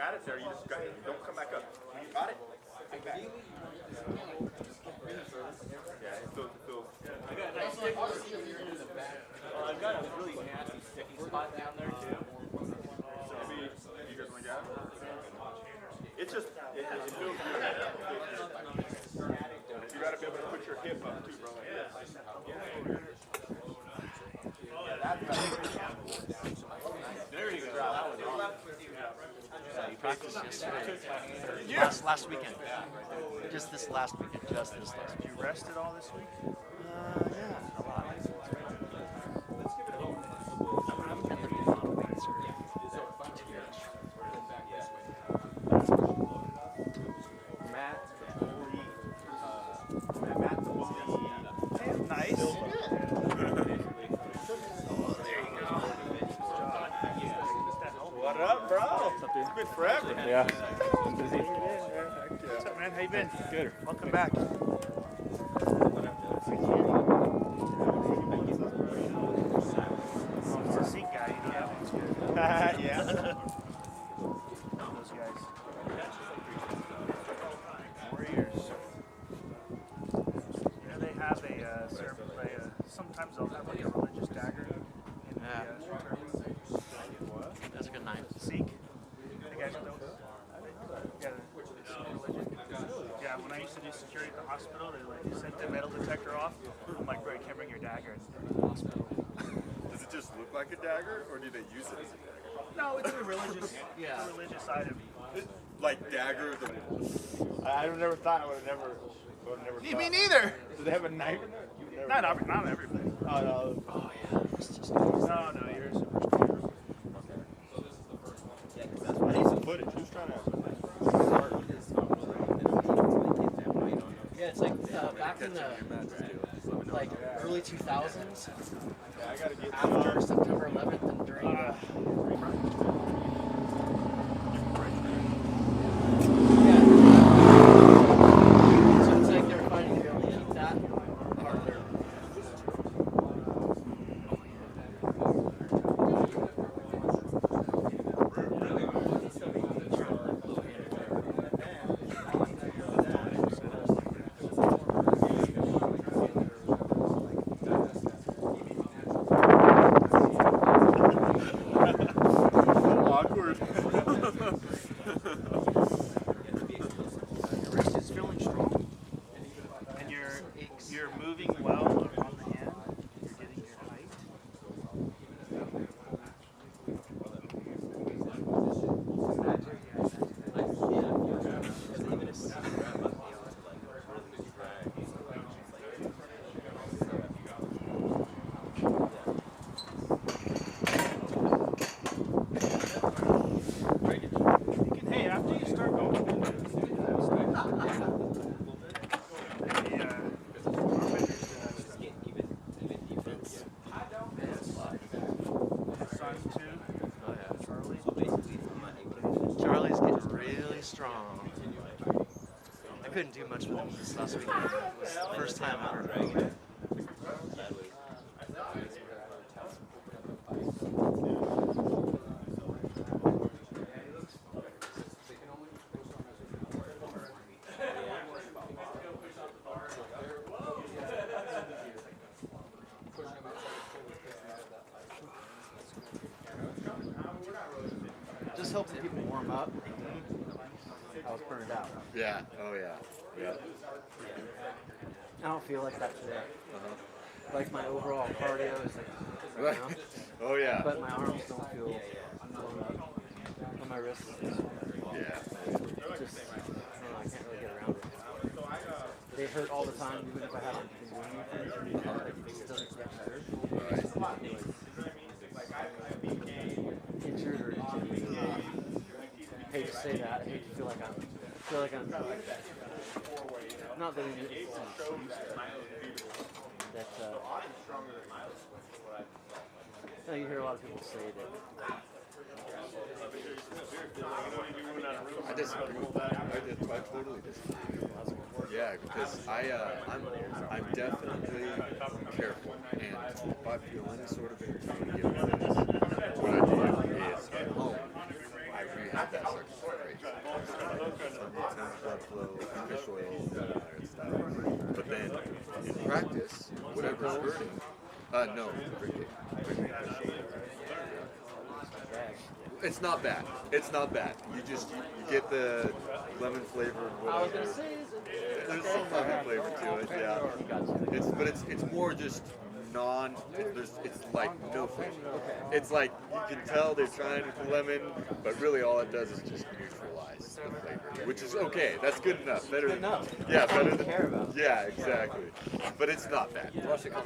had it there, you just got it. Don't come back up. Got it? Yeah, it feels. I got a nice stick. I've got a really nasty sticky spot down there too. So maybe you guys want to grab it? It's just, it feels good. You got to be able to put your hip up too, bro. Like this. There you go. You practiced yesterday. Last weekend. Just this last weekend. Just this last weekend. You rested all this week? Yeah, a lot. Nice. What up, bro? It's been forever. Yeah. I'm busy. What's up, man? How you been? Good. Welcome back. It's a seat guy, you know that one's good. Yeah. Those guys. Warriors. You know, they have sometimes they'll have like a religious dagger in the That's a good night. Sikh. The guys with those. Yeah, yeah, when I used to do security at the hospital, they sent the metal detector off. I'm like, bro, you can't bring your dagger into the hospital. Does it just look like a dagger, or do they use it as a dagger? No, it's a religious, item. Like dagger? I've never thought I would have never. Me neither. Do they have a knife in there? Not everything. Oh, no. Oh yeah, it's just No, you're super strong. I need some footage. Who's trying to? yeah. It's like back in the early 2000s. Yeah, I gotta get After September 11th and during the so it's like they're fighting to be able to keep that part of their awkward. Your wrist is feeling strong, and you're moving well on the hand. You're getting your height. Hey, after you start going, Charlie's getting really strong. I couldn't do much with him this last weekend. It was the first time ever. Just helping people warm up. I was burned out. Yeah. Oh, yeah. Yeah. I don't feel like that today. Like my overall cardio is like, you know, Oh, yeah. but my arms don't feel blown up. And my wrists is just, Yeah. I don't know, I can't really get around it. They hurt all the time, even if I haven't been doing anything. Like, it just doesn't get better. Injured or injured. I hate to say that. I hate to feel like I'm not that it's an excuse, that you hear a lot of people say that. I disagree with that. I totally disagree. Yeah, because I'm definitely careful, and if I feel any sort of intermediate with this, what I do is at home, I rehab that circuit. flow, fish oil, all that good stuff. But then in practice, whatever's hurting, no, drinking. It's not bad. It's not bad. You get the lemon flavored I was whatever. gonna say, There's some lemon flavor to it, yeah. It's more just it's like no flavor. It's like you can tell they're trying with the lemon, but really all it does is just neutralize the flavor, which is okay. That's good enough. Better than yeah, better than care about. yeah, exactly. But it's not bad.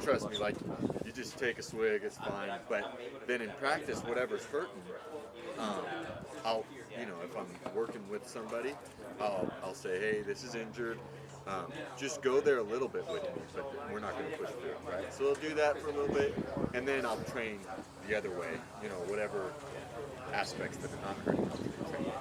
Trust me, like you just take a swig, it's fine. But then in practice, whatever's hurting, I'll if I'm working with somebody, I'll say, hey, this is injured. Just go there a little bit with me, but we're not going to push through, right? So I'll do that for a little bit, and then I'll train the other way, whatever aspects that are not hurting, I'll train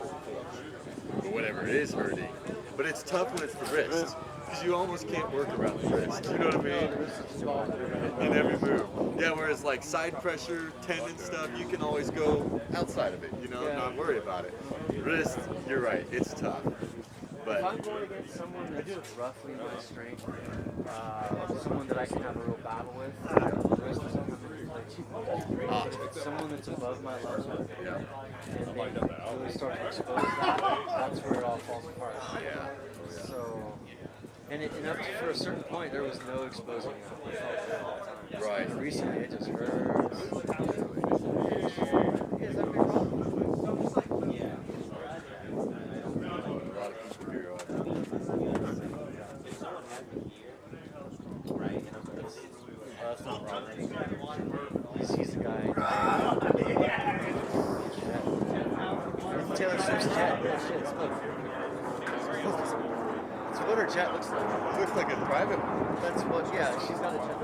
but whatever it is hurting. But it's tough when it's the wrist, because you almost can't work around the wrist, you know what I mean? In every move. Yeah, whereas like side pressure, tendon stuff, you can always go outside of it, not worry about it. Wrist, you're right, it's tough. But if I'm going against someone that's roughly my strength, someone that I can have a real battle with, the rest of them if it's someone that's above my level, yeah. and they really start to expose that, that's where it all falls apart. Yeah. So, and up to, for a certain point, there was no exposing that. It felt good all the time. Right. And recently, it just hurts. Is that big problem? A lot of people here That's not wrong. He's the guy. Taylor Swift's jet. Shit, it's what her jet looks like. It looks like a private one. That's what, yeah, she's got a jet.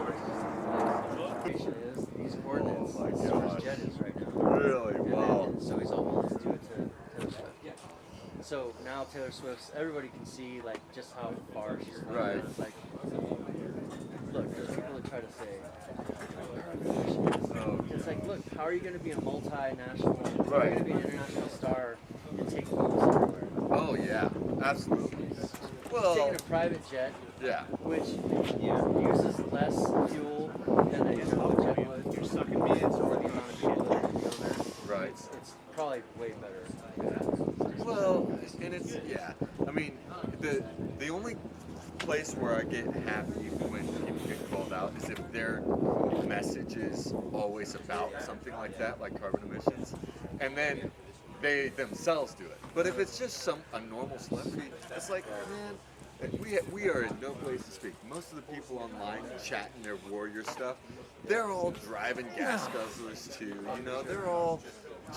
Is these coordinates. That's what his jet is right now. Really? Wow. And so he's all willing to do it to Taylor Swift. So now Taylor Swift's, everybody can see like just how far she's gone. Right. It's like, look, there's people that try to say, it's like, look, how are you going to be a multinational, how are you going to be an international star and take photos everywhere? Oh yeah, absolutely. Well, Taking a private jet, yeah. which uses less fuel than a normal jet would. You're sucking me in for the amount of people that can be on there. Right. It's probably way better. Well, and it's yeah. I mean, the only place where I get happy when people get called out is if their message is always about something like that, like carbon emissions, and then they themselves do it. But if it's just a normal celebrity, it's like, man, we are in no place to speak. Most of the people online chatting their warrior stuff, they're all driving gas guzzlers too. They're all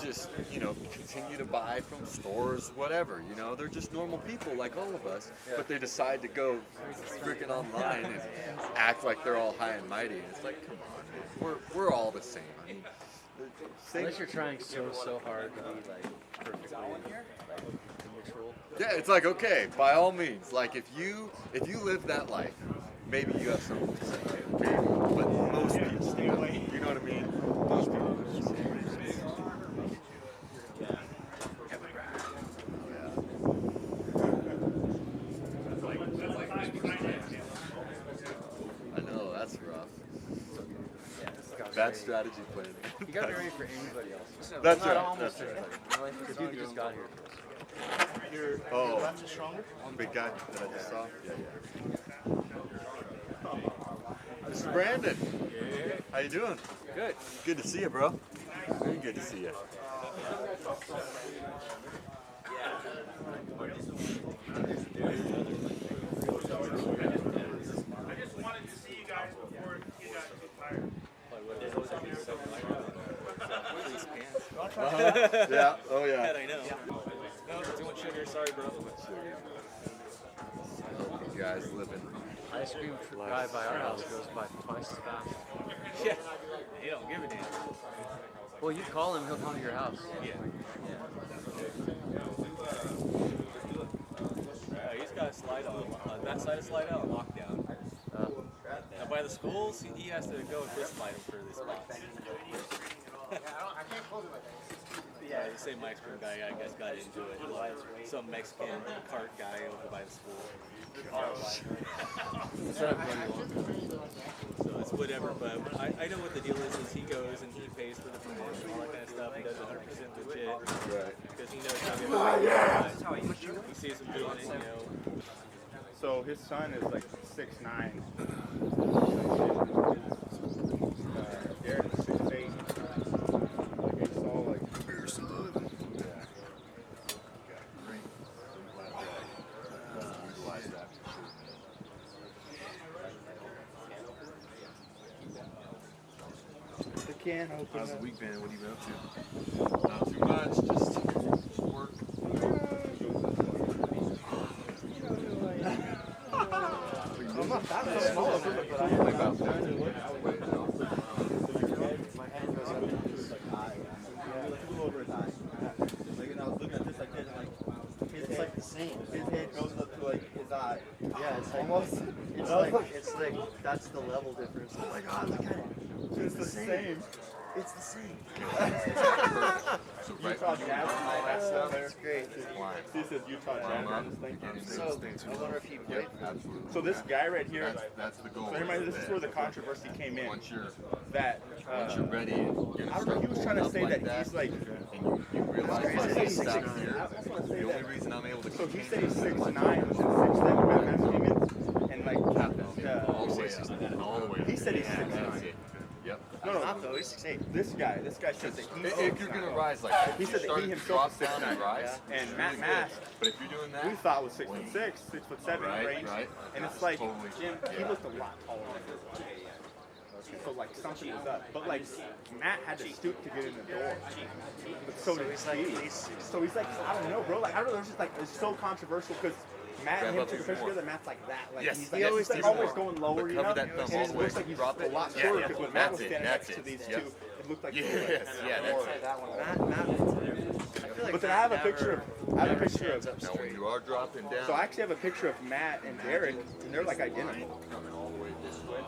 just, continue to buy from stores, whatever, they're just normal people like all of us, but they decide to go freaking online and act like they're all high and mighty, and it's like, come on, man. We're all the same. I mean, Unless you're trying so hard to be like perfectly like neutral. yeah, it's like, okay, by all means, like if you live that life, maybe you have something to say, maybe, but most people don't. You know what I mean? Most people don't. I know, that's rough. Bad strategy plan. You gotta be ready for anybody else. That's Not right. almost That's right. anybody. The dude that just got here. Oh, big guy that I just saw? Yeah. This is Brandon. How you doing? Good. Good to see you, bro. Very good to see you. I just wanted to see you guys before you got too tired. Yeah, oh yeah. I know. No, too much sugar. Sorry, bro. You guys living. Ice cream guy by our house goes by twice as fast. Yeah. He don't give a damn. Well, you call him, he'll come to your house. Yeah. He's got a slide on that side of slide out on lockdown. Now by the schools, he has to go and fist fight him for this box. the same ice cream guy, I guess, got into it. Some Mexican cart guy over by the school. So it's whatever, but I know what the deal is he goes and he pays for the permit and all that kind of stuff. He does 100% legit. Right. Because he knows how to he sees him doing it, you know. So his son is like 6'9". Darren is 6'8". Like I saw like. Utilize that for sure. The can open. How's the week been? What have you been up to? Not too much, just work. I'm not that small, but I am about It's like the same. his head goes up to like his eye. Yeah, it's like Almost. it's like that's the level difference. Oh my god, look at it. It's the same. It's the same. So right Utah Jazz and all that stuff. That's great. line. See, it says Utah Jazz on this thing. So I wonder if you played. Absolutely. So this guy right here. That's the goal. So everybody, this is where the controversy came in. Once you're That ready, and you're I don't know. He was trying to say that he's like. and you realize like He's he's 6'9". down here. I was gonna say The only that. reason I'm able to So he keep said he's 6'9", him which is 6'7" when Matt came in, and like all the way up, all the way up. He said he's Yeah, 6'9". that's it. Yep. no, Not though, he's 6'8". this guy said that he's If you're gonna rise like that, He said that he you himself drop is down and 6'9". rise. And it's Matt really Mask, good. But if you're doing that, we thought was 6'6", 6'7" Right, range, right. and it's like Totally. Jim, he Yeah. looked a lot taller than him. So like something was up, but like Matt had to stoop to get in the door. But so did he's like Steve. at least So he's like, I don't know, bro. Like I don't know. It's just like it's so controversial because Matt and him Grab took a up picture more. together. Matt's like that. Like Yes, he's like, yes, he's like Steve always more. going lower, But you cover know. that thumb And all it the way. looks like he's Drop a it. lot Yeah, shorter yeah. because when Matt was That's it, standing that's next to it. these Yep. two, it looked like Yes, he was yeah, that's it. Matt, I feel like But then I have a Matt picture of never stands up Now when straight. you are dropping down, So I actually have a picture of Matt and Derek, and they're like identical. coming all the way this way.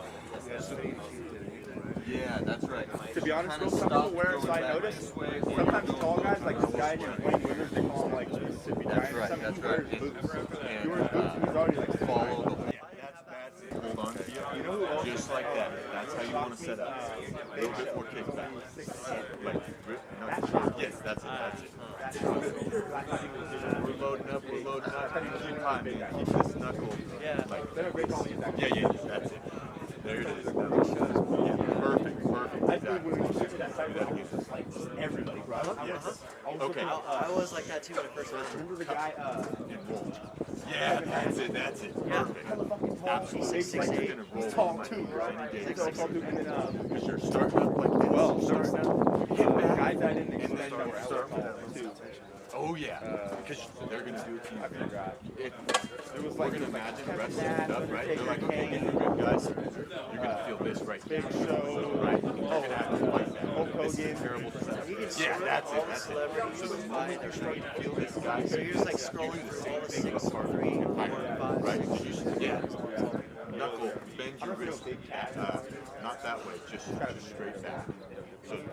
Yeah, that's right. To be honest, Kinda though, some stop people wear, going so I back noticed, this way, or sometimes you're tall going guys, like this guy this way. playing winners, they call him like Mississippi That's Giant. right, Some that's he right. wears boots. And, He wears boots, and he's already like 6'9". follow the hold on. You know who else? Just like that. That's how you want to set up. A little bit more kickback. Like, yes, that's it. That's it. We're loading up. We're loading up. Keep hot, man. Keep this knuckle. Yeah. Like, They're a great call. yeah. That's it. There it is. Yeah, perfect. I think when we switched to that side, it was just like everybody, bro. Yes. I was Okay. looking- I was like that too when I first met him. Remember the guy, And roll. Yeah, that's it. That's it. Perfect. hella fucking tall. Absolutely. He's like, You're gonna roll he's tall with too, my bro. any day. He's all tall too. And then, Because you're starting up like this. well, starting up, Hit back. guys I didn't expect Start- were hella start with tall that too. Oh yeah, because they're gonna do it to you. I forgot. It, It was we're like, gonna it was like imagine Kevin wrestling Nash, stuff, right? They're like, Undertaker, okay, Kane, you're good guys. You're gonna feel this right Big here. Show, Right? You're gonna have to fight that. Hulk This is Hogan. terrible to say. You can Yeah, scroll that's all it. the That's it. celebrities So the by moment their you're starting height. to feel this guy, So you're just like scrolling through all the 6, 3, 4, 5. right? You should, yeah. Knuckle, bend your wrist. Not that way, just straight back. So back.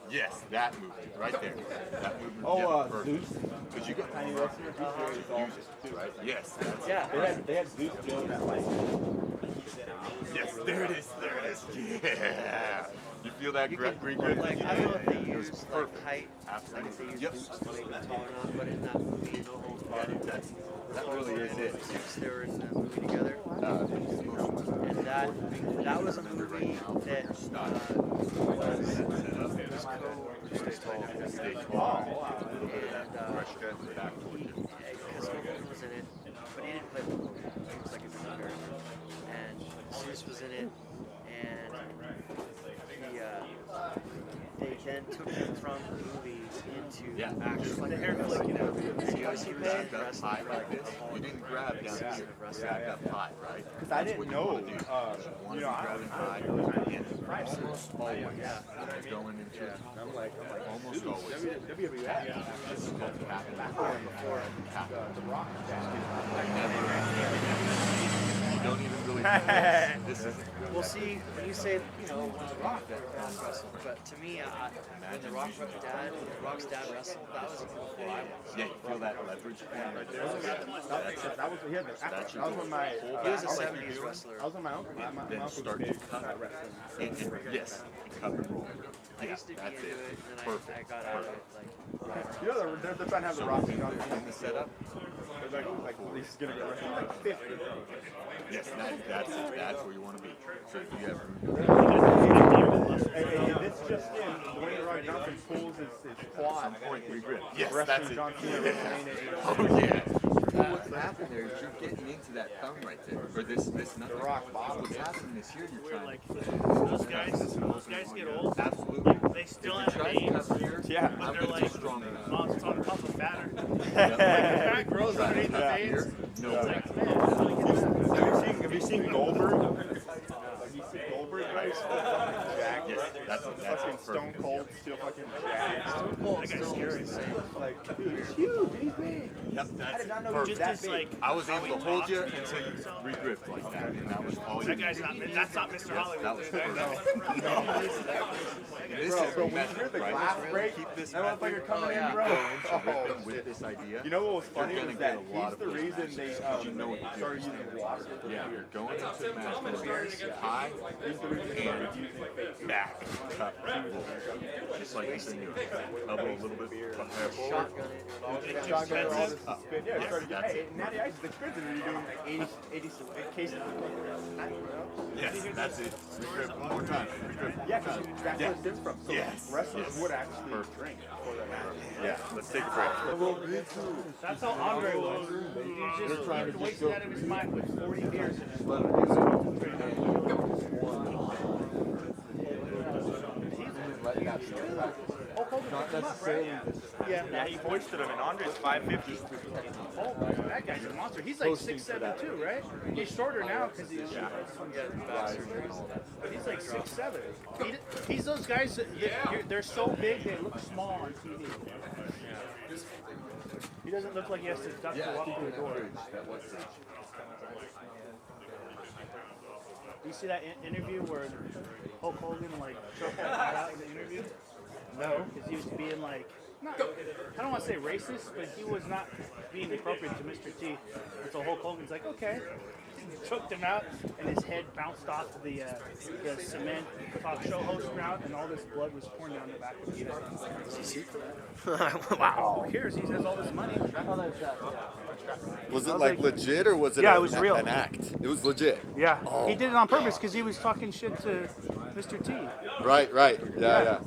Yes, that movement right there. That movement. Oh, perfect. Zeus. Because you got Tiny wrestler. use it, right? Yes, that's Yeah. They had Zeus doing that like. yes. There it is. There it is. Yeah. You feel that grip? Like, I don't know if they It was use like perfect. height, like Absolutely. if they use Yep. boots to make them tall or not, but in that movie, No Holds Yeah, Barred, that really is it. they were in that movie together. And that was a movie that was Stay co tall. and Pressure back towards you. because Hogan was in it, but he didn't play Hulk Hogan. He was like a singer, and Zeus was in it, and they then took him from the movie into Yeah, actual just like the a hair wrestler. flick, you know. So he was Back up wrestling high for like like this. You didn't grab down Yeah. here. Wrestling. Back up high, right? Because I didn't know. You want to be grabbing high and almost always going into it. I'm like, Almost always. WWF. This is called tapping. Before The Rock. Never. don't even really do this. This isn't really Well, that see, when you say, when The Rock wrestled, but to me, when The Rock's dad wrestled, that was even before I was. Yeah, you feel that leverage point right there? That was when my He was a 70s wrestler. I was when my uncle. My Then uncle start was to big cut. wrestling. Yes, and cut and roll. I used to be That's into it. it, and then Perfect. I got out of it. You know they're trying to have the Rock and John Cena In the setup, They're like he's gonna get wrestling like 50. yes, that's where you want to be. So if you have Hey, this just in, Dwayne The Rock Johnson pulls his quad. point regrip. Yes, Wrestling that's it. John Cena Yeah. WrestleMania. Oh yeah. Well, what's happening there is you're getting into that thumb right there, or this nothing. rock bottom. What's happening is here you're trying Like to those guys get old. absolutely. They still If have you try veins, to cut here, Yeah. but I'm they're gonna be like strong enough. on top of batter. Yep. Fat grows Try underneath the to cut veins. here, no It's way. like, man, Have you seen Goldberg? Like you see Goldberg, right? He's still fucking jacked. Yes, that's Fucking Stone Cold, still fucking jacked. That guy's scary. Like, dude, he's huge. He's big. Yep, I that's did not know he perfect. was just that as big. like I was able to hold you until you regripped like that, and that was all you that guy's needed. not. That's not Mr. Hollywood. That was dude. perfect. And this is Bro, when you method, heard the right? glass break, Keep this that motherfucker method, coming in, you bro. go into Oh, rhythm with shit. this idea. You know what was funny You're was gonna that get a lot he's of the those reason matches they because you know what you're started doing. using water. Yeah, you're going into the match with high He's the reason they started using and back, cut, roll. Just like you said, you elbow a little bit forward. shotgun or all this spin. Yeah, it Yes, started. that's Hey, it. Natty Ice is expensive when you're doing 80 cases. Yes, that's it. Regrip one more time. Regrip. Yeah, because that's where it stems from. So Yes. wrestlers Yes. would actually Perfect. drink before that match. Yeah, let's take a break. That's how Andre was. He just wasted out of his mind with 40 beers in his blood. Not necessarily. Yeah, he hoisted him, and Andre's 550. Oh, that guy's a monster. He's like 6'7" too, right? He's shorter now because he's but he's like 6'7". He's those guys that they're so big they look small on TV. He doesn't look like he has to duck to walk through the door. You see that interview where Hulk Hogan like choked that guy out in the interview? No, because he was being like, I don't want to say racist, but he was not being appropriate to Mr. T. And so Hulk Hogan's like, okay. He choked him out, and his head bounced off the cement talk show host ground, and all this blood was pouring down the back of his head. Wow, here's he has all this money. Was it like legit or was it Yeah, it was real. an act? It was legit. Yeah, he did it on purpose because he was talking shit to Mr. T. Right. Yeah.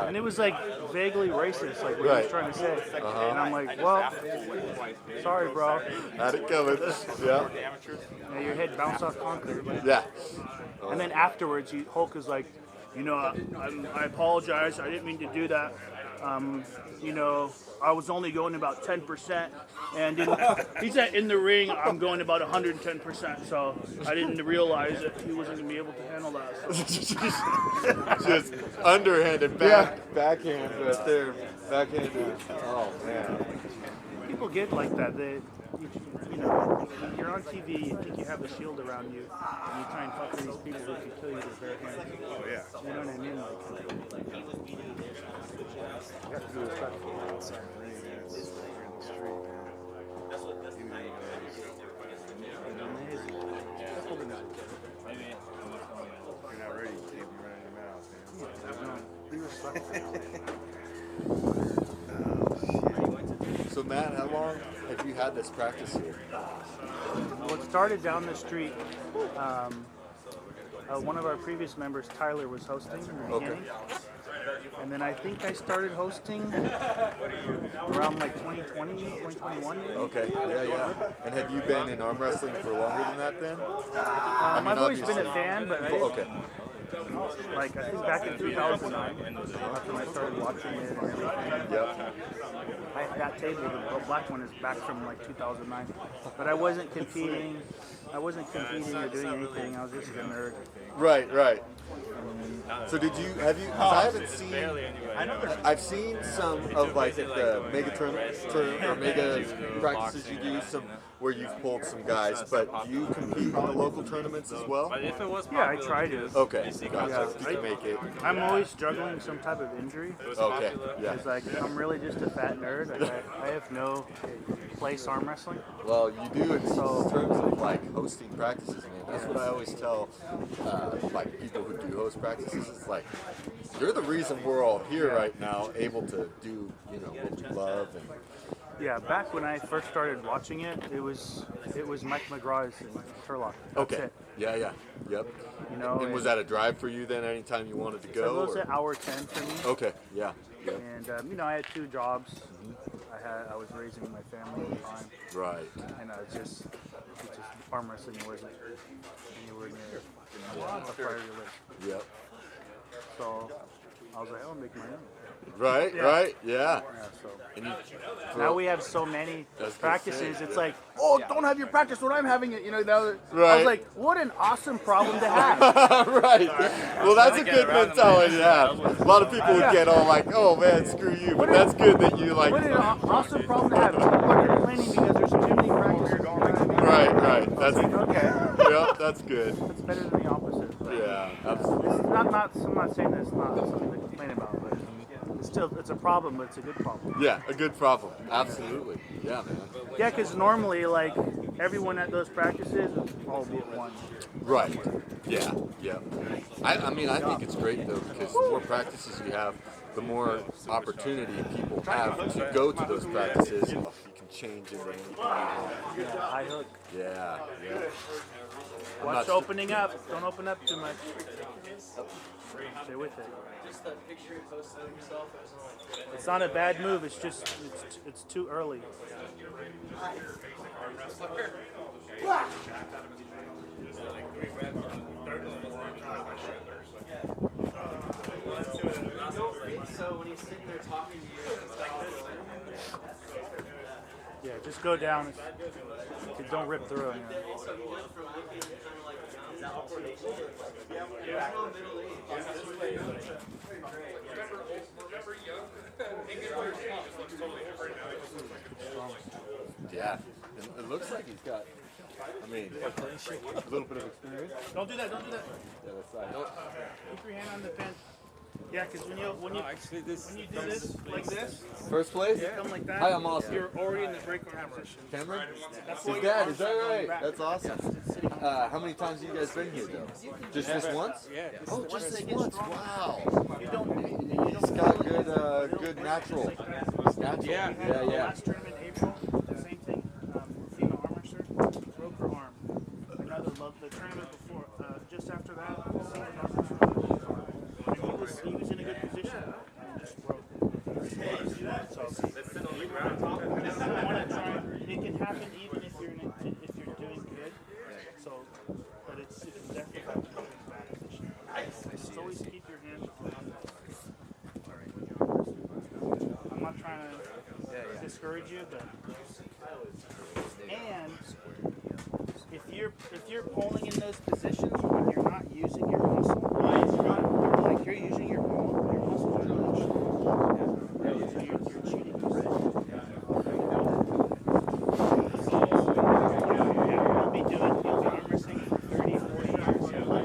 And it was like vaguely racist, like what he was trying to say. And I'm like, well, sorry, bro. Had it coming. Yeah. Yeah, your head bounced off concrete. Yeah. And then afterwards, Hulk is like, I apologize. I didn't mean to do that. I was only going about 10%. And he said in the ring, I'm going about 110%. So I didn't realize that he wasn't going to be able to handle that. So. Just underhanded backhand right there. Backhanded. Oh man. People get like that. You're on TV, you think you have a shield around you, and you try and fuck with these people who can kill you with their hands. Oh yeah. You know what I mean? Like, You have to be respectful outside the ring, man. It's like you're in the street, man. If you're not ready, you can't be running your mouth, man. be respectful. So Matt, how long have you had this practice here? Well, it started down the street. One of our previous members, Tyler, was hosting in the beginning. And then I think I started hosting around like 2020, 2021 maybe. Okay. Yeah. And have you been in arm wrestling for longer than that then? I've always been a fan, but I didn't, Okay. like I think back in 2009, that's when I started watching it and everything. Yep. That table, the black one, is back from like 2009. But I wasn't competing or doing anything. I was just a nerd. Right. So have you? 'Cause I haven't seen. I've seen some of like at the mega or mega practices you do some where you've pulled some guys, but do you compete in the local tournaments as well? Yeah, I try to. Okay, gotcha. Yeah, You can make it. I'm always juggling some type of injury. Okay, yeah. It's like I'm really just a fat nerd. Like, I have no place arm wrestling. Well, you do in terms of like hosting practices, man. That's what I always tell like people who do host practices. It's like you're the reason we're all here right now, able to do what we love. And Yeah, back when I first started watching it, it was Mike McGraw's and Turlock. That's okay, it. yeah, yep. You know, And was that a drive for you then? Anytime you wanted to It go? was or- an hour 10 for me. Okay, yeah. Yep. And I had 2 jobs. I was raising my family at the time, Right. and it just arm wrestling wasn't anywhere near a priority list. Yep. So I was like, I'll make my own. Right, Yeah. right, yeah. Yeah, so And you, now we have so many That's good practices. say, It's yeah. like, oh, don't have your practice when I'm having it. Now I Right. was like, what an awesome problem to have. right. Well, that's a good mentality to have. A lot of people would get all like, oh man, screw you. But that's good that you like. What an awesome problem to have. People are complaining because there's too many practices. Right. That's Okay, yep. That's good. it's better than the opposite. But Yeah, absolutely. It's I'm not saying that it's not something to complain about, but it's a problem, but it's a good problem. Yeah, a good problem. Absolutely. Yeah, man. Yeah, because normally, like, everyone at those practices is all but one. Right. Yeah. Yeah. I mean, I think it's great though because the more practices you have, the more opportunity people have to go to those practices. You can change into anything. High hook. Yeah. Yeah. I'm Watch not opening up. Don't open up too much. Stay with it. It's not a bad move. It's just it's too early. So when he's sitting there talking to you, it's like this. Yeah, just go down. Don't rip through it. Yeah. It looks like he's got. I mean, a little bit of experience. Don't do that. Don't do that. Yeah, that's right. Keep your hand on the pen. Yeah, because when you Actually, this do this like this, First place? come like that. Hi, I'm Austin. You're already in the breakout position. Cameron? That's His why dad, your is that arms are right? back. That's awesome. How many times have you guys been here though? Just this once? yeah. Oh, just this once. Wow. You don't. He's got good natural. Natural. Yeah. Yeah, yeah. Last tournament in April, the same thing. Female arm wrestler broke her arm. Another the tournament before, just after that, senior arm wrestler. And he was in a good position and just broke. So it can happen even if you're doing good. So, but it can definitely happen if you're in a bad position. Just always keep your hand on. I'm not trying to discourage you, but and if you're pulling in those positions when you're not using your muscle, like you're using your muscle are really strong. So you're cheating yourself. You'll be arm wrestling for 30, 40 years.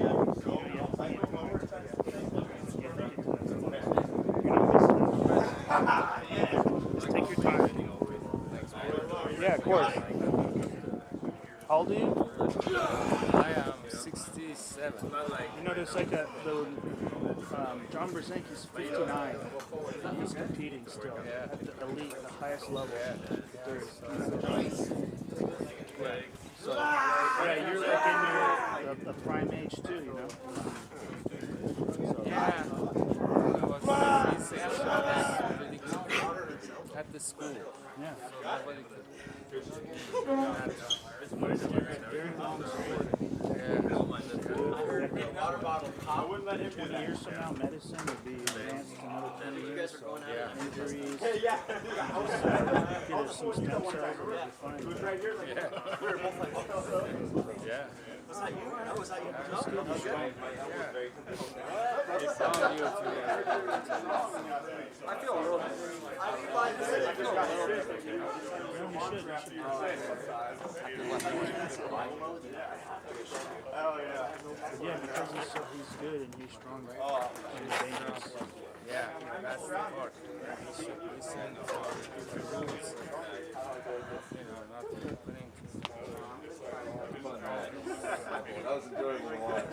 Just take your time. Yeah, of course. How old are you? I am 67. There's like John Brzezinski's 59. He's competing still at the elite, the highest level. So, yeah, you're like in your prime age too, So, Yeah. I was really good at the school. yeah. Nobody could. Very long story. 20 years from now, medicine will be advanced another 20 years. So injuries, get some stem cells, it'll be fine. Yeah. Yeah, because he's good and he's strong and he's dangerous. Yeah, that's the part. He's sent for the rules. You know, not putting. That was enjoyable to watch.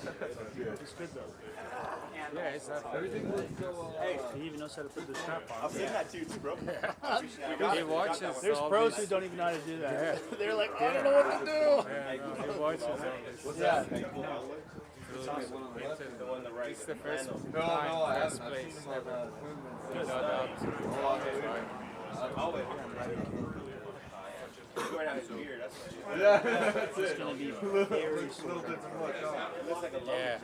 He's good though. Yeah, it's not everything will go. He even knows how to put the strap on. I'm saying that too, bro. He watches. There's all pros these, who don't even know how to do that. They're like, I don't know what to do. Yeah, no, he watches all this. Yeah. It's the first No, time, I first haven't. place ever. He got out to Yeah, that's It's it. gonna be very slow. Little bits of luck. yeah.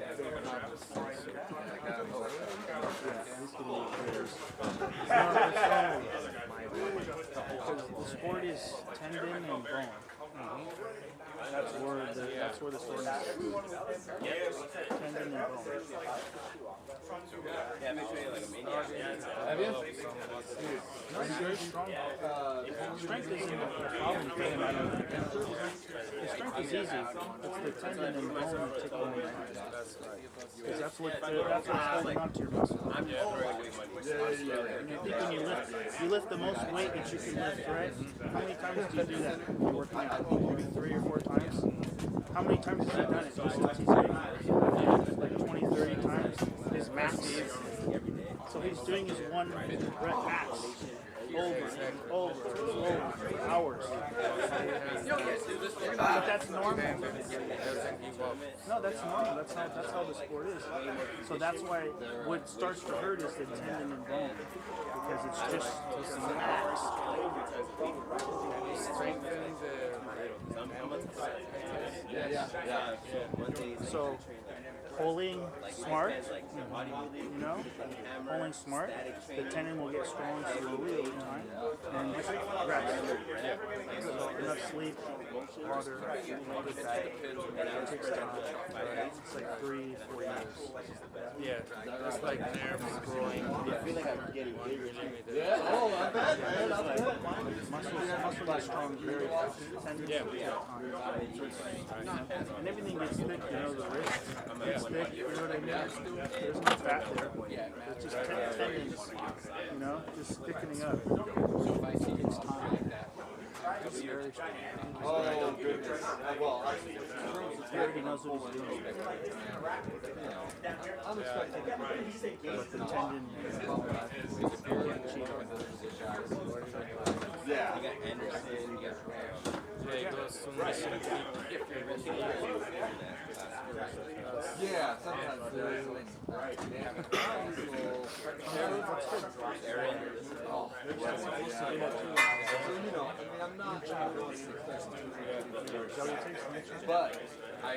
The sport is tendon and bone. That's where the soreness is. Tendon and bone. Have you? No, he's very strong. Strength isn't the problem for him. The strength is easy. It's the tendon and bone that tickle him. Because that's what's holding on to your muscle. And I think when you lift the most weight that you can lift, right? How many times do you do that when you're working out? Maybe 3 or 4 times? How many times has he done it? Like 20, 30 times? His max. So he's doing his 1 rep max. Over, hours. But that's normal. No, that's normal. That's how the sport is. So that's why what starts to hurt is the tendon and bone because it's just max. So pulling smart, you know, pulling smart, the tendon will get strong slowly over time, and just rest. So enough sleep, water, good diet. It takes time. It's like 3-4 years. Yeah, that's like nerves growing. Yeah, oh, I bet, man. Muscle gets strong very fast. Tendons take time. And everything gets thick, you know, the wrist gets thick, you know what I mean? There's no fat there. It's just tendons, you know, just thickening up. It's time. It's very strong. Oh, goodness. Well, He already knows what he's doing. I'm expecting But the tendon and bone, Yeah. Yeah, it goes to mission Yeah, sometimes there's I'm not but I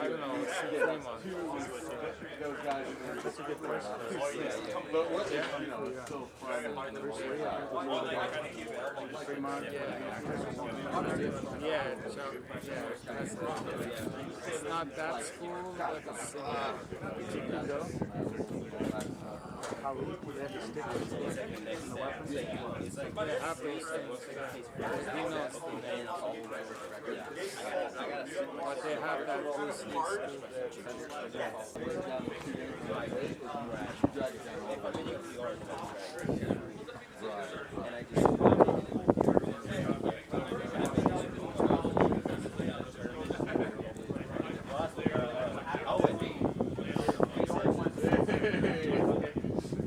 don't know, it's 3 months. those guys. That's a good question. But what you know, it's still fun. 3 months. Yeah, so, it's not that school, but it's You can go. How we have to stick with the weapons. they have those things. He knows but they have that loose school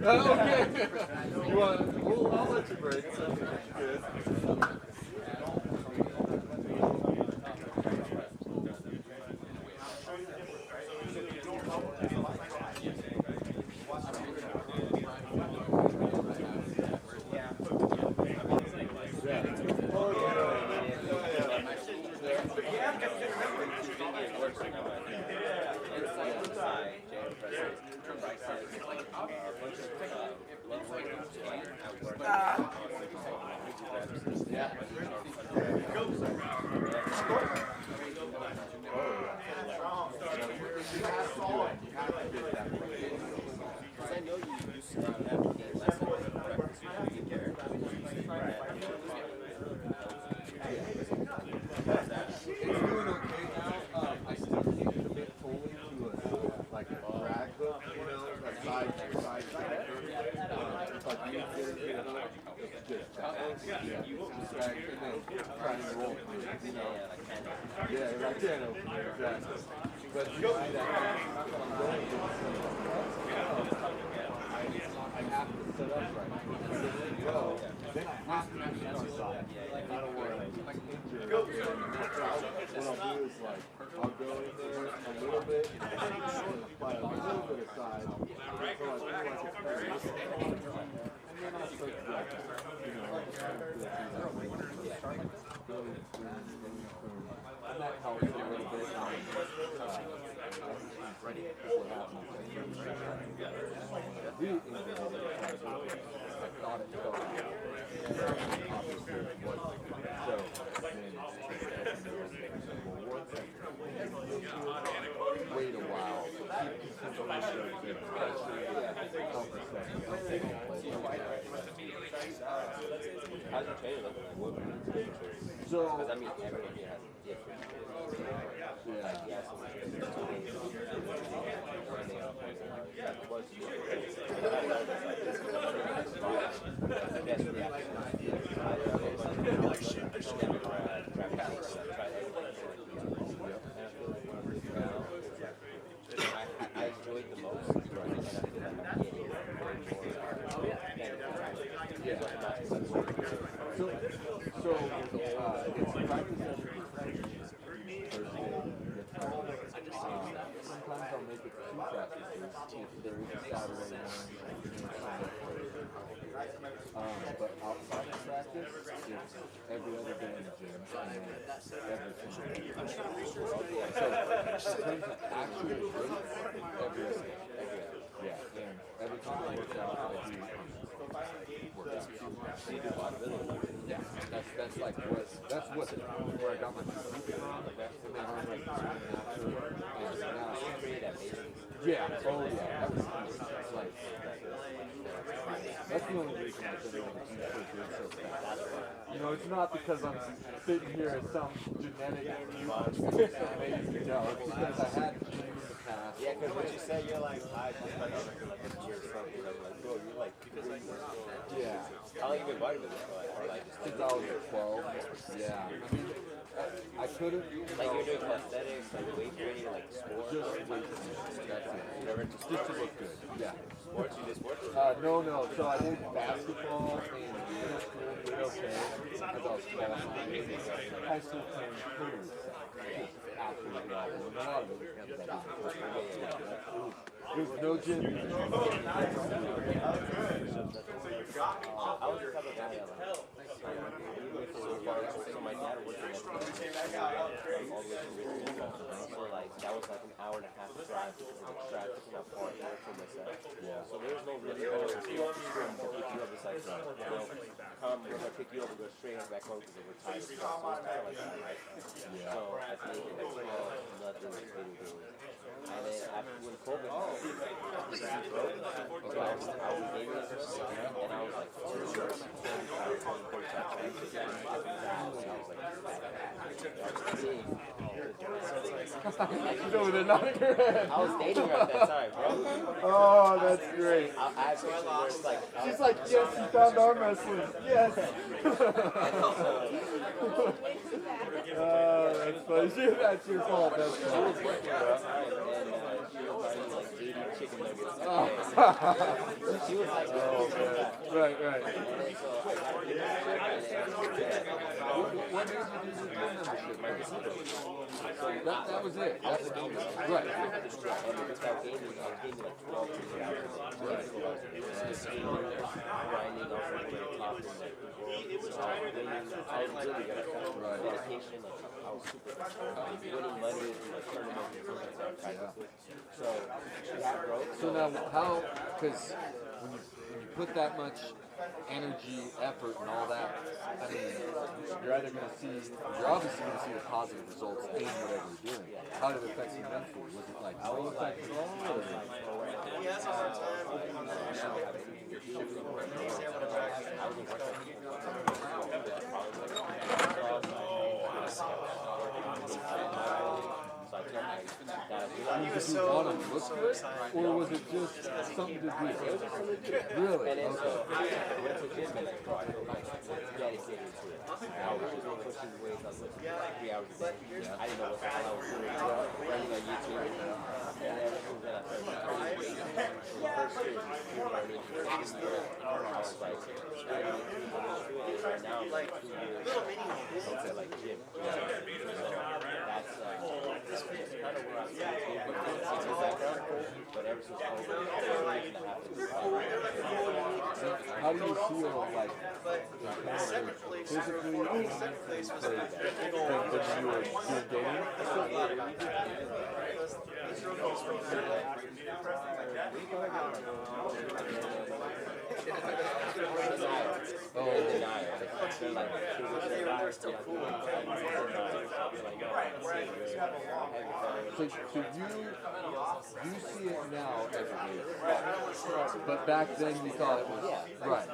Okay. You want? I'll let you break. Good. trying to roll through, you know. Yeah, like can opener, exactly. But you see that I'm going to I have to set up right. Because if you go, then I have to be on side. I don't want to injure. What I'll do is like, I'll go in there a little bit, and apply a little bit of side, so I feel like it's better. And then I'll start to like, you know, and that helps a little bit. What happens. We I thought it felt obviously it wasn't. So wait a while. How's your training looking like? What So, because I mean, everybody has different. I enjoyed the most. It's practice every Thursday. Sometimes I'll make it 2 practices if there is a Saturday one. But outside of practice, it's every other day in the gym and every single day. So in terms of actual weights, every other day. Yeah, and every time I work out, I do work out. Yeah, that's like that's where I got my physique from, and then I'm like after, and now, yeah, oh yeah, that's like, that's the only reason I've been able to do so good so fast. You know, it's not because I'm sitting here as some genetic amazing, no, it's because I had to in the past. Yeah, because what you said, you're like, I just like a year or something. I'm like, bro, you're like, Yeah. how long you been bodybuilding for? Like, Since I was 12, yeah. I mean, I couldn't, like you're doing prosthetics, like weight training, like sports. just wait to see. That's it. Never into Just to look good. Yeah. sports. You did sports? No. So I did basketball in middle school, did okay, as I was 12. High school playing pretty just absolutely awful. And a lot of it ended up being it was no gym. I was the type of guy that so my dad worked in all the way from Richmond. So like that was like an hour and a half drive because of the traffic and how far it was from myself. Yeah. So there was no really better to pick you up besides come, we're gonna pick you up and go straight back home because we're tired. So it's kind of like that, right? Yeah. So I think nothing was really good. And then after when COVID broke, so I was dating this person, and I was like 2 years, 45 times. She's over there nodding her head. I was dating her at that time, bro. Oh, that's great. I had pictures where it's like, She's like, yes, you found arm wrestling. Yes. Oh, that's funny. That's your fault. That's funny. and she was buying like 80 chicken nuggets. She was like, oh, man. Right. And then so I got a What did you do with your membership? That was it. That's the game. Right. And it's that game is like 12 hours. Right. Grinding off of the top and like the world. So I was really good at that. Dedication, like I was super winning Mondays and like tournaments and stuff like that practices. So that broke. So now, how? Because when you put that much energy, effort, and all that, I mean, you're either going to see, you're obviously going to see the positive results in whatever you're doing. How did it affect you mentally? Was it like no effect at all? Or? Did you want him to look good, or was it just something to do? Really? And then Okay. so I went to the gym and like, bro, I feel like dedicated to it. I was just pushing weights, I was lifting for like 3 hours a day. I didn't know what the hell I was doing. Running on YouTube. And then ever since then I started training. The first year, you know what I mean? The second year, I was like, and right now I'm like 2 years. Okay, like gym. That's kind of where I see it. It's a background, but ever since COVID, How do you feel like physically than you were dating? So you see it now as a way, but back then you thought it was right.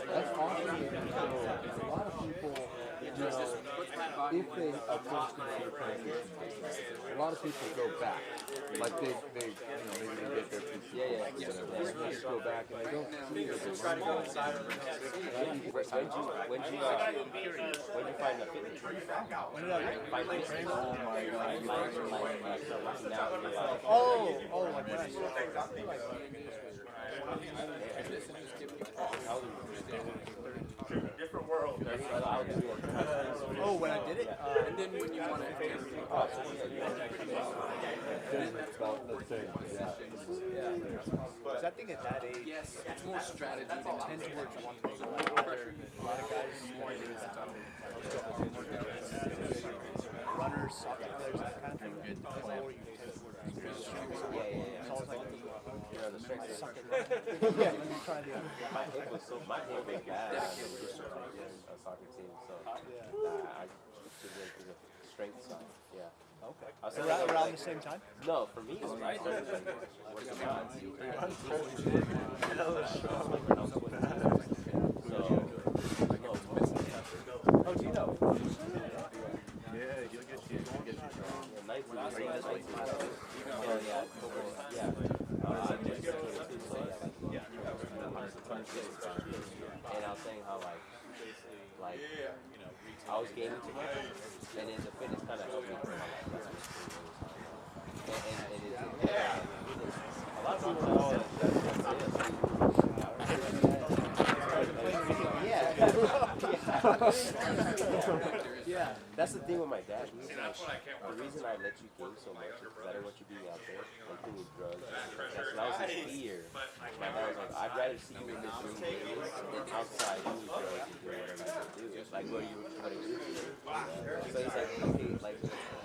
That's awesome. A lot of people, you know, if they approach computer transition, a lot of people go back. Like they you know, maybe they get their PC whatever, and they just go back and they don't see it. When did you find the fitness? When did I find fitness? Oh my God. Oh, like that. Different world. Oh, when I did it? And then when you want to Because I think at that age, it's more strategy than tend towards one thing or another. A lot of guys more into runners, soccer players, that kind of thing. Before you tend towards it's always like suck it. Yeah, let me try the other. My hip was bad on a soccer team, so I took it to the strength side. Yeah. Okay. Around the same time? No, for me, it was right. Working out. Oh, do you know? Yeah, you'll get you. And I was saying how like I was gaining too much, and then the fitness kind of helped me through my life. And a lot of people yeah, that's the thing with my dad. He's like, the reason I let you gain so much is because I didn't want you being out there like doing drugs. And so that was his fear. My dad was like, I'd rather see you in this room daily than outside doing drugs and doing whatever you do. Like what are you doing? So he's like, okay, like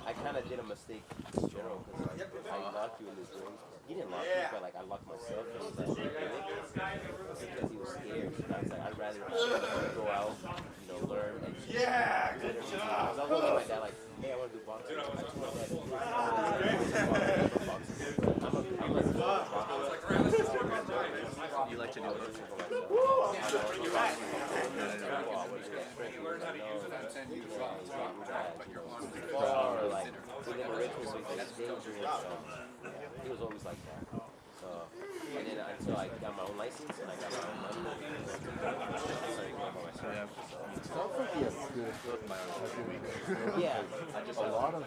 I kind of did a mistake in general because I locked you in this room. He didn't lock me, but like I locked myself in that room because he was scared. And I was like, I'd rather go out, you know, learn. And good job. I was looking at my dad like, hey, I want to do boxing. I told my dad, You like to do both? He was always like that. So, and then until I got my own license and I got my own money, I started going by myself. Sounds like you have good. Yeah, A lot of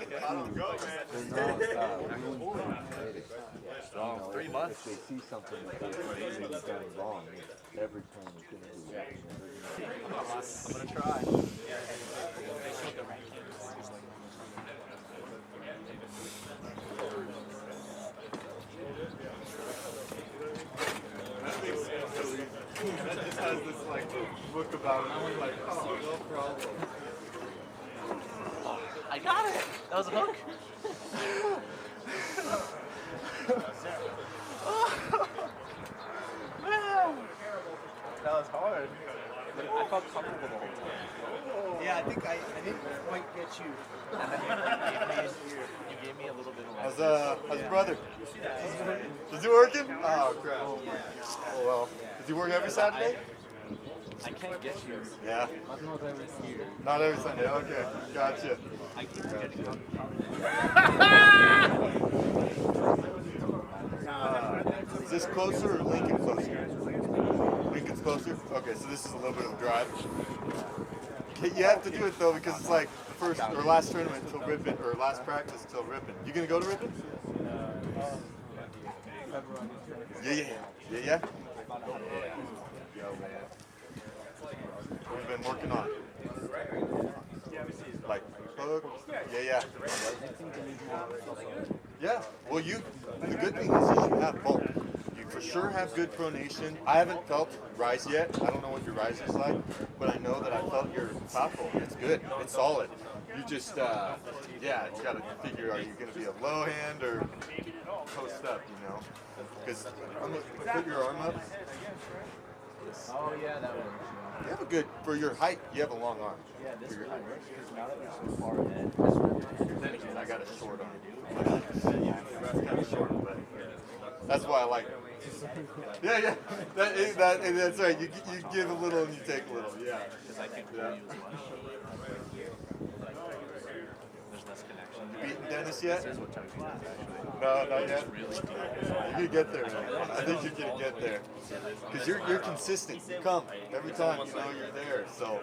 they're not willing to communicate it. if they see something that they've done wrong, every time is going to be I'm gonna try. That just has this like book about it. I'm like, oh, no problem. I got it. That was a hook. That was hard. But I felt comfortable the whole time. Yeah, I think I didn't quite get you. And then you gave me a little bit of How's your brother? Is he working? Oh crap. Oh well. Does he work every Saturday? I can't get you. Yeah. Not every year. Not every Sunday. Okay. Gotcha. I keep getting Is this closer or Lincoln closer? Lincoln's closer? Okay, so this is a little bit of a drive. Okay, you have to do it though because it's like the first or last tournament until Ripon, or last practice until Ripon. You gonna go to Ripon? Yeah. What have you been working on? Like hook? Yeah. Yeah. Well, the good thing is you have both. You for sure have good pronation. I haven't felt rise yet. I don't know what your rise is like, but I know that I felt your top roll. It's good. It's solid. You just, you gotta figure, are you gonna be a low hand or post up, you know? Because put your arm up. Oh yeah, that one. You have a good, for your height, you have a long arm. Yeah, this really works because now that you're so far ahead, Then again, I got a short arm. That's kind of short, but that's why I like it. Yeah. That's right. You give a little and you take a little. Yeah. because I can pull you as much. There's less connection. You beaten Dennis yet? This is what Chucky does actually. No, not yet. Really deep. You're gonna get there, man. I think you're gonna get there. Because you're consistent. You come every time. You know you're there. So.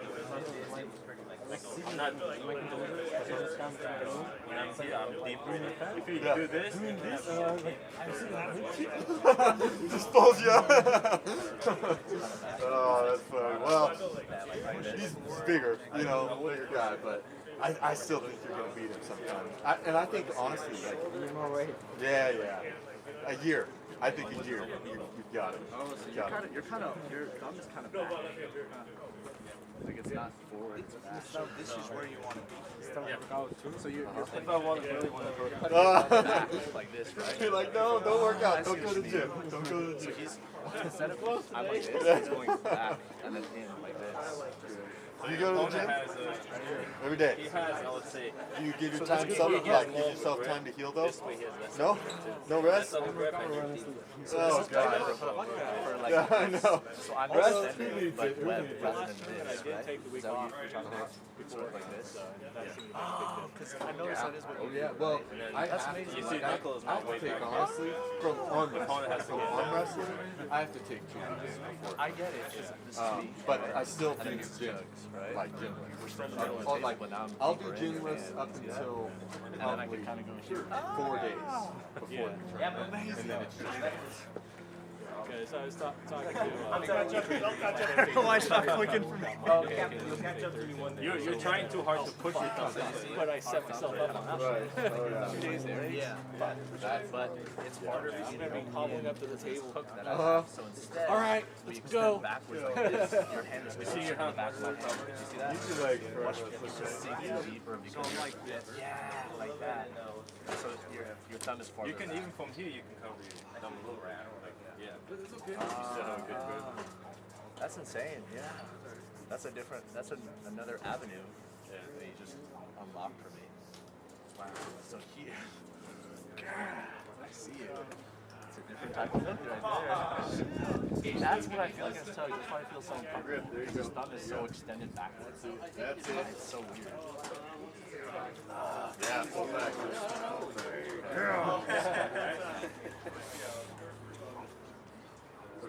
I'm not doing If you Yeah. do this, Just pulls you up. Oh, that's funny. Well, he's bigger, bigger guy, but I still think you're gonna beat him sometime. And I think honestly, like, yeah, a year. I think a year. You've got it. Your thumb is kind of back. Like it's not forward, it's back. So this is where you want to be. So you're if I want to really want to go back like this, right? You're like, no, don't work out. Don't go to the gym. Don't go to the So gym. he's instead of I'm like this, he's going back and then in like this. You go to the gym every day. let's say, You give your time give yourself time to heal though. No, no rest. Oh god. Yeah, I know. So I'm Rest. extending like web rather than this, right? Is that what you're trying to do? Sort of like this. Oh, because I noticed that is what you do. Yeah, well, That's amazing. I have to take, honestly, from arm wrestling, I have to take 2 weeks before. I get it. This is me. But I still do then it's gym, jugs, right? like gym. I'll I'll do gymless up until and then I can kind of go here. 4 days before the tournament, and then it's just Okay, so I was talking to. Why stop clicking for me? You're trying too hard to push yourself. But I set myself up on that. Yeah. But it's harder for you to be Hobbling up to the table. So instead, All right, when you let's extend go. backwards like this, your hand is pushing your back like that. You see that? use your legs Watch first. it just sinking deeper because like this. Yeah, like that. So your thumb is farther. You can back. even from here you can cover your thumb a little bit. Yeah. That's insane. Yeah. That's another avenue that you just unlocked for me. Wow. So here, I see it. It's a different type of hook right there. That's what I feel like I was telling you. That's why I feel so uncomfortable. His thumb is so extended backwards. That's it. It's so weird. Yeah, full back.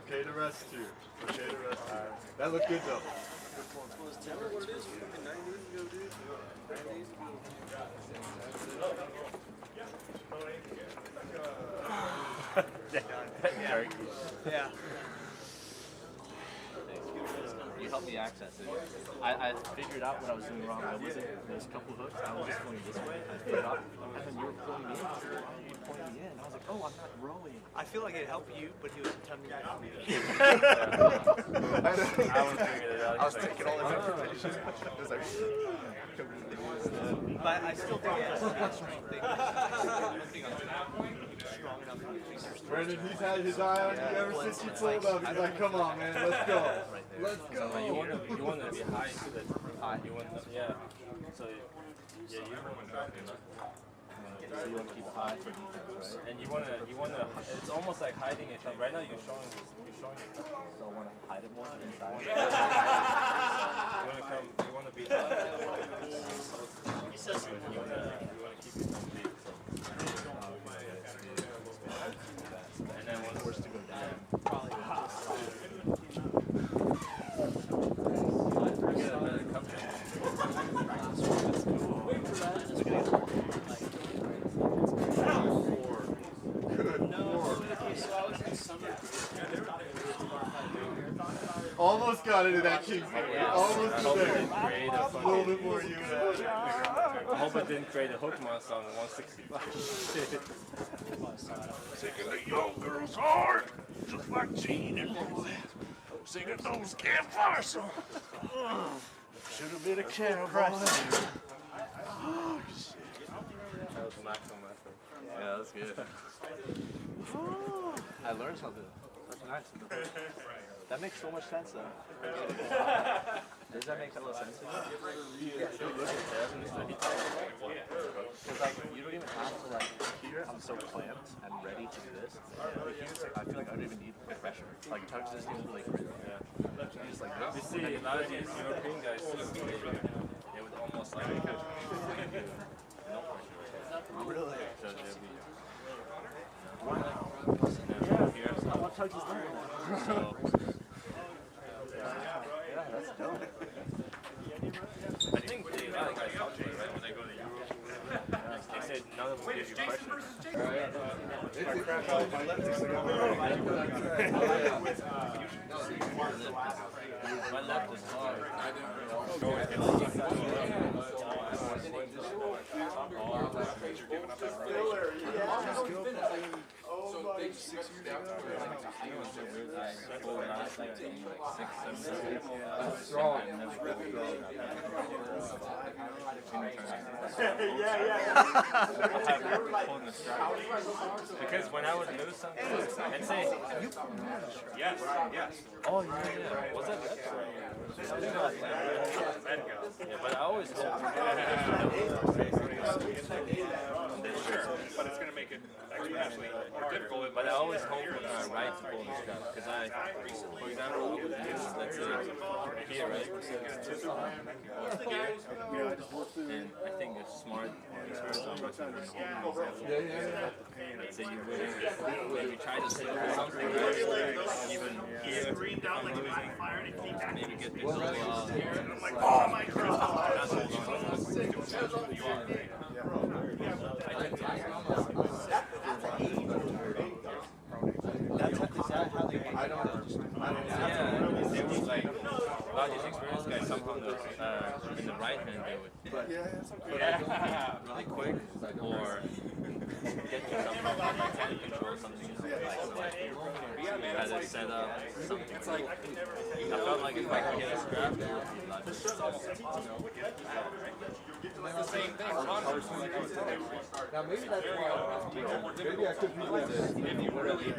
Okay to rest too. Okay to rest too. That looked good though. Syracuse. Yeah. You helped me access it. I figured out what I was doing wrong. I wasn't, there's a couple hooks, I was just going this way. I figured out, and then you were pulling me in. You were pulling me in. I was like, oh, I'm not rowing. I feel like it helped you, but he was telling me that. I haven't figured it out. I was taking all this information. It was like, But I still think it's a strength thing. I don't think I'm strong enough to fix your strength. Brandon, he's had his eye on you ever since you pulled up. He's like, come on, man, let's go. Let's go. You want to be high so that you want to, yeah. So yeah, you want to drop it. so you want to keep it high for defense, right? And you want to. It's almost like hiding it. Right now you're showing it. So I want to hide it more inside. You want to be high. You want to keep it complete. And then once Forced to go down. Almost got into that King's Almost there. create A little bit more you. I hope it didn't create a hook monster on the 165. Singing the young girls hard, just like Gene and singing those campfire songs. Should have been a campfire. That was Max on my phone. Yeah, that's good. I learned something. That's nice. That makes so much sense, though. Does that make a little sense to you? Because like you don't even have to like here. I'm so clamped and ready to do this. But here it's like I feel like I don't even need the pressure. Like you touch this, you just like yeah. You just like You see, a lot of these European guys, they would almost like no pressure. really. So they'll be. I want to touch this thing. Yeah, that's dope. I think a lot of guys talk to me, right, when they go to Europe. They said none of them give you pressure. My left is hard. Because when I would lose something and say, yes, oh yeah, was that that? Something like that. Yeah, but I always hope. But it's going to make it exponentially more difficult. But I always hope right to pull the strap because for example, I would use, let's say, here, right? And I think it's smart. Let's say you maybe try to say something, right? Even here, if I'm losing, maybe get this little, Oh my God! that's what you are, right? Yeah, it was like a lot of these experienced guys somehow in the right hand they would put it really quick or get you somehow control something as it set up something. I felt like if I could get a scrap, it would be a lot It's the same thing. Now maybe that's why, maybe I could be with this. If you really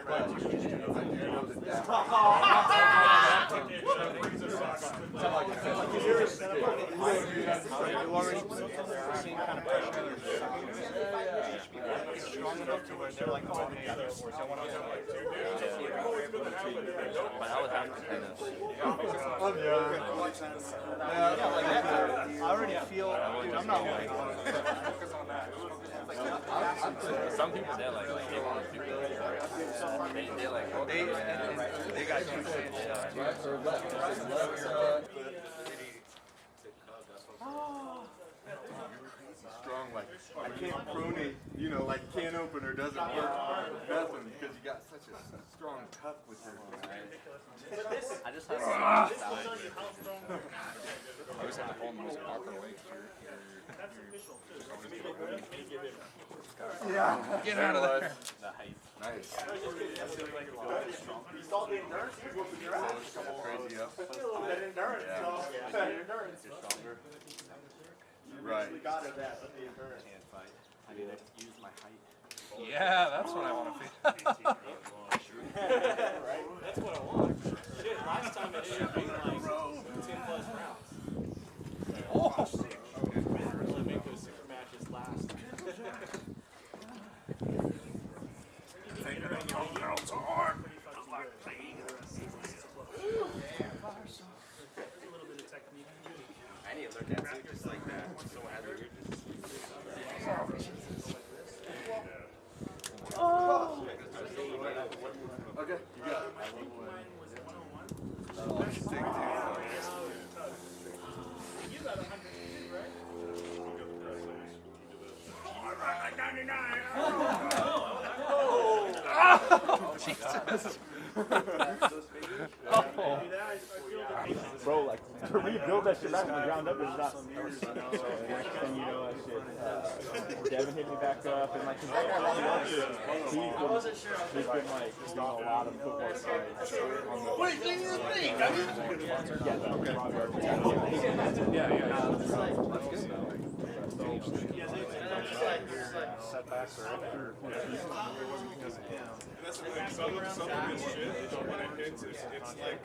Strong enough to where they're like, oh, okay, I want to do like two. but I would have to kind of. I already feel, dude, I'm not like, Some people they're like they want to figure it out. They're like, okay, they got two shades. Right or left? Strong like I can't pronate, you know, like can opener doesn't work, nothing, because you got such a strong cup with her. I just have Ah! to I always have to call him most awkward way. Yeah. Get out of there. the height. Nice. You saw the endurance, he was whooping your ass. Crazy up. That endurance, that endurance. You're stronger. Right. We got it that, but the endurance. Can't fight. I need to use my height. Yeah, that's what I want to feel. That's what I want. It is. Last time it ended up being like 10 plus rounds. Oh. Really make those super matches last. Girls are hard. Just like I need to learn that too, just like that. So heavy, you're just. Okay, you got it. Bro, like to rebuild that shit back from the ground up is not. Next thing you know, that shit. Devin hit me back up, and like that guy Ronnie Walker, he's been like doing a lot of football sides. what do you think? I mean, Setbacks are after. that's the thing. Southern shit, when it hits, it's like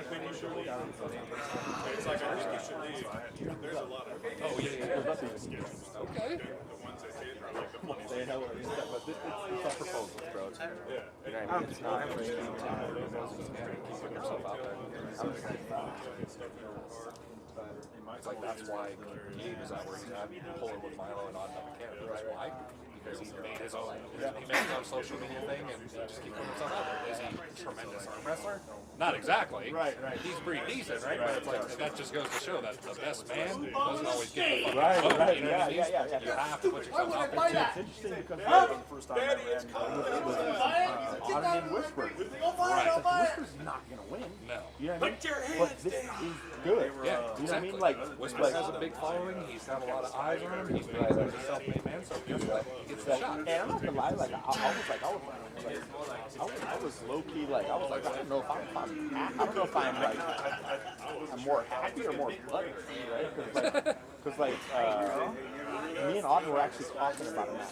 when you should leave. It's like I think you should leave. There's a lot of. Oh, yeah. Okay. The ones that hit are like the funniest. They know but this it's not proposals, bro. It's, you know what I mean? It's not Putting yourself out there. It's like that's why he was at where he's at, pulling with Milo and on another camera. That's why. Because he made his own social media thing and just keep putting himself out there. Is he a tremendous arm wrestler? Not exactly. Right. He's pretty decent, right? But it's like that just goes to show that the best man doesn't always get the fucking Right, vote, right, you know what I mean? yeah. You have to put yourself out there. It's interesting because the first time I ran it was Otter and Whisper. Right. Whisper's not gonna win. No. You know what I mean? But this is good. Yeah, You know what I mean? exactly. Whisper has a big following. He's got a lot of eyes on him. He's a self-made man, so guess what? He gets the shot. And I'm not gonna lie, like I was low key, like I was like, I don't know if I'm like I'm more happy or more bloody, right? Because me and Auden were actually talking about a match.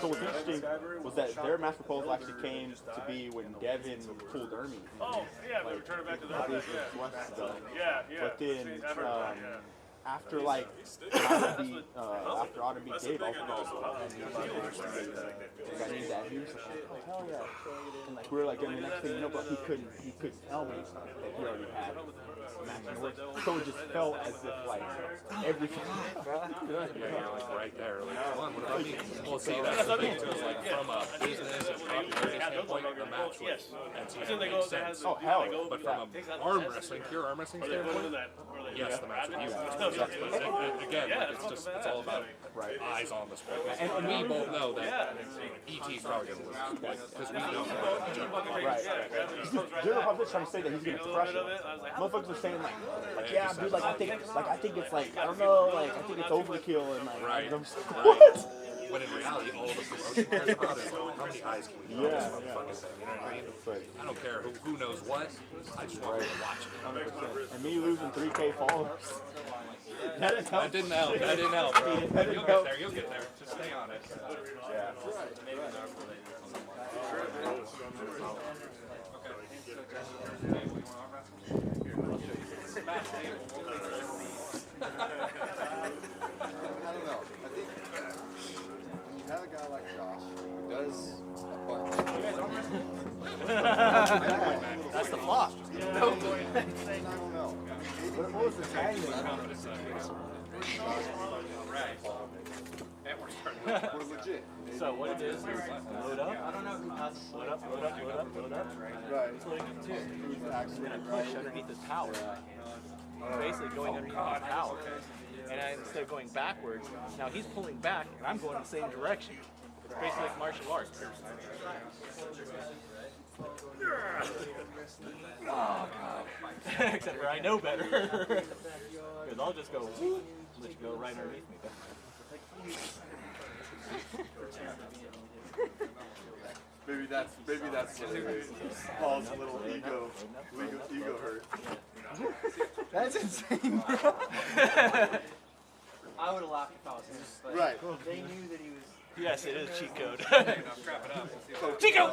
So what's interesting was that their match proposal actually came to be when Devin pulled Ermi. Oh, yeah, we return it back to that. Yeah. But then after like Auden beat Dave, I was like, I need that. He was like, hell yeah. And like we were like, and the next thing you know, but he couldn't tell me that he already had a match in the works. So it just felt as if like every time. Yeah, you're like right there. Like, come on, what about me? Well, see, that's the thing too. Is like from a business and popularity standpoint, the match was NCAA makes sense. Oh hell! But from an arm wrestling, pure arm wrestling standpoint, yes, the match with you. Again, like, it's all about eyes on the sport. And we both know that ET's probably going to lose, because we know. Right. General Public's trying to say that he's going to crush it. Motherfuckers are saying like, yeah, dude, like I think it's like I don't know, like I think it's overkill and like I'm just like, what? When in reality, all the promotion cares about is like, how many eyes can we know this motherfucking thing? You know what I mean? I don't care who knows what. I just want to watch it. 100%. And me losing 3K followers. That didn't help. That didn't help, bro. You'll get there. You'll get there. Just stay on it. Yeah. I don't know. I think you have a guy like Josh who does a bunch. That's the flop. I don't know. What was the tag name? We're legit. So what it is load up. I don't know. Load up. Right. That's what it can do. You're gonna push underneath this power. Basically going underneath this power. and instead of going backwards, now he's pulling back, and I'm going the same direction. It's basically like martial arts. Oh, God. Except for I know better. Because I'll just go, whoop, let you go right underneath me. Maybe that's what it is. Paul's little ego hurt. That's insane, bro. I would have laughed if I was him. But Right. They knew that he was. Yes, it is cheat code. Cheat code!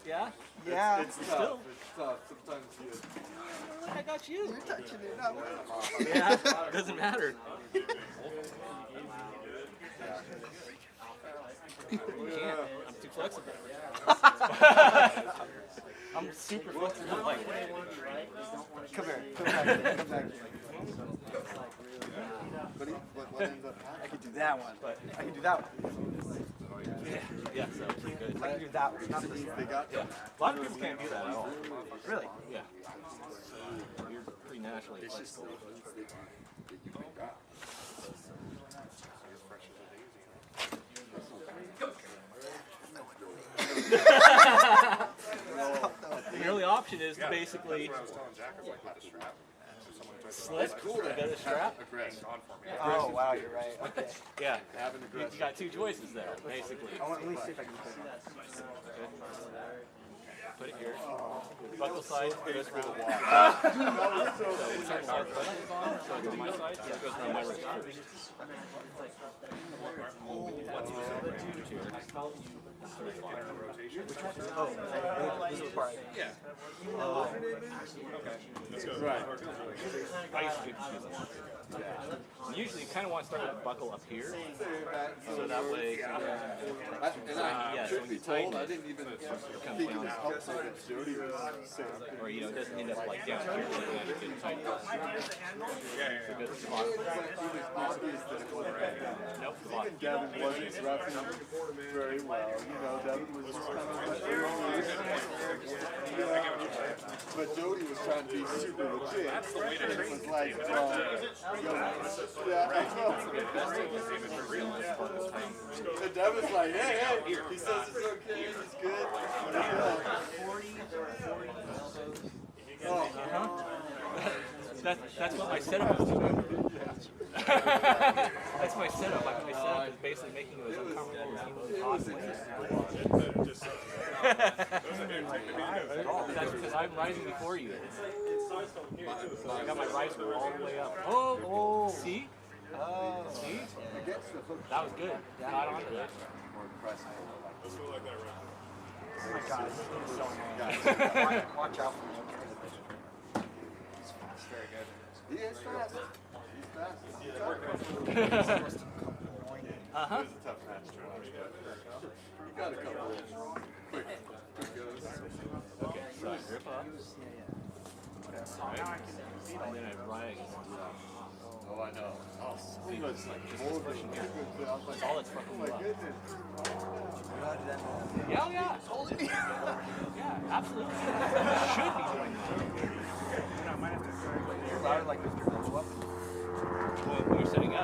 Yeah? Yeah. It's tough. Still. It's tough. Sometimes you. I got you. You're touching it, not me. Yeah, doesn't matter. You can't. I'm too flexible. I'm super flexible. Like, Come here. Come back here. Come back here. What ends up happening? I could do that one, but I can do that one. yeah, so pretty good. I can do that one. Not this one. They got Yeah. A lot of people can't do that at all. Really? Yeah. You're pretty naturally flexible. The only option is to basically slip, get a strap. Oh, wow, you're right. Okay. Yeah, you got two choices there, basically. Let me see if I can put it on. Put it here. Buckle side goes around. So certain side buttons is on, so it's on my side, so it goes around my wrist first. Oh, this is the part. Yeah. Right. I used to do confusing. Usually you kind of want to start with the buckle up here, so that way, And I yeah, should when be you told, tighten I it, didn't even think comes it down. was helpful that Jody was saying. Or, you know, it doesn't end up like down here, so you actually get tight. So it goes to the bottom. It was obvious that it wasn't right. Nope, the Even bottom. Devin wasn't roughing very well. You know, Devin was just kind of but Jody was trying to be super legit. That's the way to train. It was like, yeah, I know. And Devin's like, hey, he says it's okay, he's good. That's what my setup is. That's my setup. My setup is basically making it as uncomfortable as humanly possible. That's because I'm rising before you. I got my riser all the way up. Oh, see? See? That was good. Got onto that. Oh my God, this is so annoying. Watch out for me. He is fast. He's fast. Uh-huh. It was a tough match to watch. You got a couple of quick goes. Okay, so I grip up. Right. And then I ride. Oh, I know. Oh, so much Like just this pushing here. That's all that's fucking my me up. goodness. Yeah, yeah. Yeah, absolutely. Should be doing that. I would like Mr. Blow up. When you're setting up,